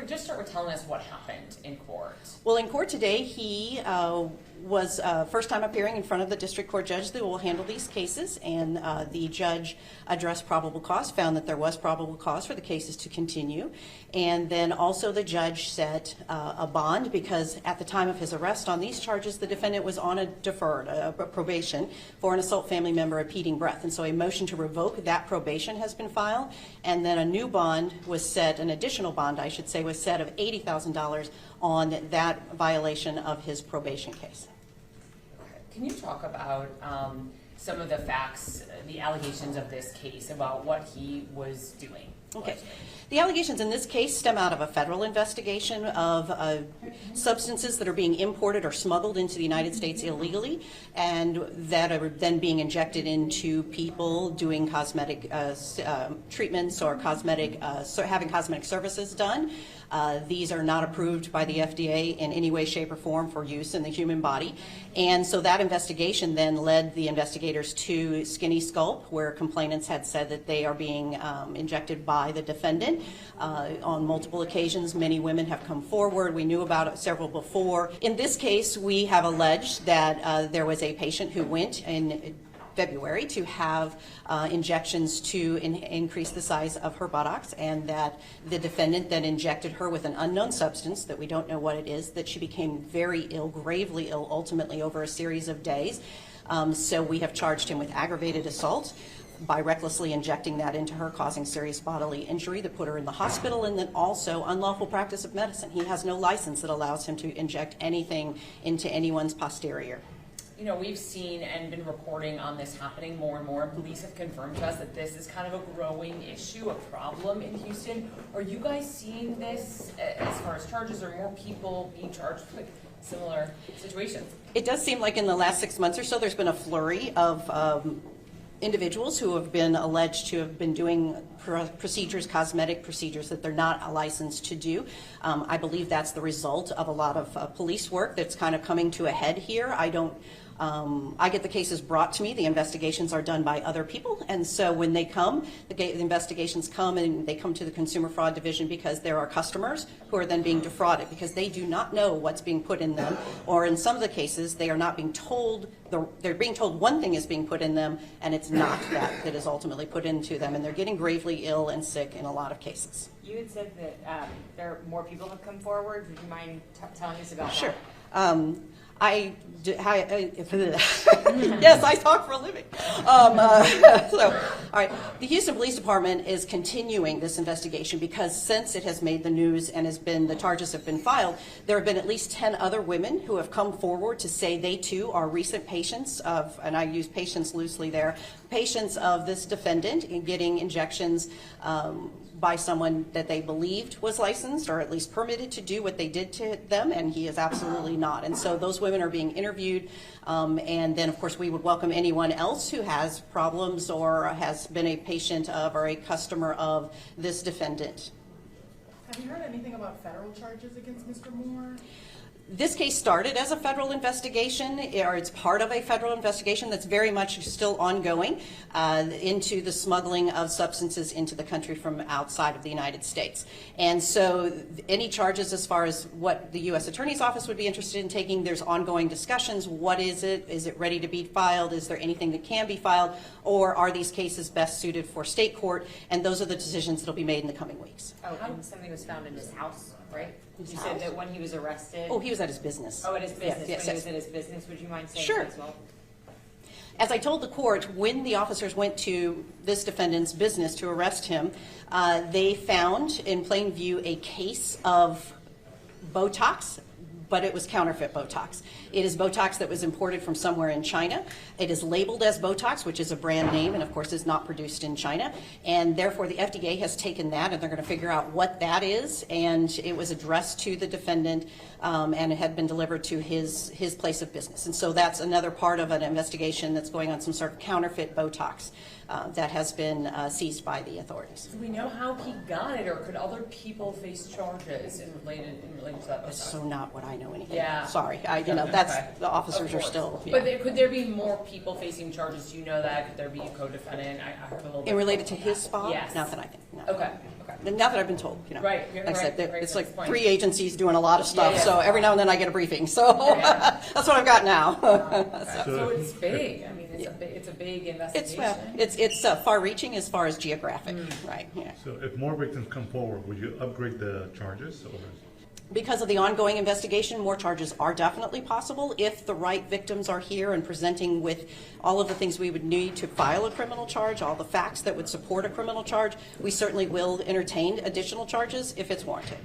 just start with telling us what happened in court. Well, in court today, he was first time appearing in front of the district court judge that will handle these cases, and the judge addressed probable cause, found that there was probable cause for the cases to continue, and then also the judge set a bond because at the time of his arrest on these charges, the defendant was on a deferred probation for an assault family member impeding breath, and so a motion to revoke that probation has been filed, and then a new bond was set, an additional bond, I should say, was set of $80,000 on that violation of his probation case. Can you talk about some of the facts, the allegations of this case about what he was doing? Okay. The allegations in this case stem out of a federal investigation of substances that are being imported or smuggled into the United States illegally and that are then being injected into people doing cosmetic treatments or having cosmetic services done. These are not approved by the FDA in any way, shape, or form for use in the human body. And so that investigation then led the investigators to Skinny Sculpt, where complainants had said that they are being injected by the defendant. On multiple occasions, many women have come forward. We knew about several before. In this case, we have alleged that there was a patient who went in February to have injections to increase the size of her buttocks, and that the defendant then injected her with an unknown substance that we don't know what it is, that she became very ill, gravely ill, ultimately over a series of days. So we have charged him with aggravated assault by recklessly injecting that into her, causing serious bodily injury that put her in the hospital, and then also unlawful practice of medicine. He has no license that allows him to inject anything into anyone's posterior. You know, we've seen and been reporting on this happening more and more. Police have confirmed to us that this is kind of a growing issue, a problem in Houston. Are you guys seeing this as far as charges, or more people being charged with similar situations? It does seem like in the last 6 months or so, there's been a flurry of individuals who have been alleged to have been doing procedures, cosmetic procedures that they're not licensed to do. I believe that's the result of a lot of police work that's kind of coming to a head here. I get the cases brought to me. The investigations are done by other people, and so when they come, the investigations come and they come to the Consumer Fraud Division because there are customers who are then being defrauded because they do not know what's being put in them, or in some of the cases they are not being told, they're being told one thing is being put in them and it's not that is ultimately put into them, and they're getting gravely ill and sick in a lot of cases. You had said that there more people have come forward. Would you mind telling us about Sure. that? Yes, I talk for a living. All right, the Houston Police Department is continuing this investigation because since it has made the news and the charges have been filed, there have been at least 10 other women who have come forward to say they too are recent patients of, and I use patients loosely there, patients of this defendant in getting injections by someone that they believed was licensed or at least permitted to do what they did to them, and he is absolutely not. And so those women are being interviewed, and then of course we would welcome anyone else who has problems or has been a patient of or a customer of this defendant. Have you heard anything about federal charges against Mr. Moore? This case started as a federal investigation, or it's part of a federal investigation that's very much still ongoing into the smuggling of substances into the country from outside of the United States. And so any charges as far as what the U.S. Attorney's Office would be interested in taking, there's ongoing discussions. What is it? Is it ready to be filed? Is there anything that can be filed? Or are these cases best suited for state court? And those are the decisions that will be made in the coming weeks. Oh, and something was found in his house, right? You house? said that when he was arrested. Oh, he was at his business. Oh, at his business. Yes, when he was at his business, would you mind saying Sure. that as well? As I told the court, when the officers went to this defendant's business to arrest him, they found in plain view a case of Botox, but it was counterfeit Botox. It is Botox that was imported from somewhere in China. It is labeled as Botox, which is a brand name and of course is not produced in China. And therefore the FDA has taken that and they're going to figure out what that is. And it was addressed to the defendant and it had been delivered to his place of business. And so that's another part of an investigation that's going on, some sort of counterfeit Botox that has been seized by the authorities. Do we know how he got it, or could other people face charges in relation to that? That's so not what I know anything. Yeah. Sorry, the officers are still. Yeah. But could there be more people facing charges? Do you know that? Could there be a co-defendant? I heard a little bit. And related to his spot? Yes. Not that I think. No. Okay. Now that I've been told, Right, Like I said, right, it's that's like the point. 3 agencies doing a lot of stuff, Yeah, yeah. so every now and then I get a briefing, so that's what I've got now. So it's big, I mean, it's a big investigation. It's far-reaching as far as geographic, right, yeah. So if more victims come forward, would you upgrade the charges or? Because of the ongoing investigation, more charges are definitely possible. If the right victims are here and presenting with all of the things we would need to file a criminal charge, all the facts that would support a criminal charge, we certainly will entertain additional charges if it's warranted.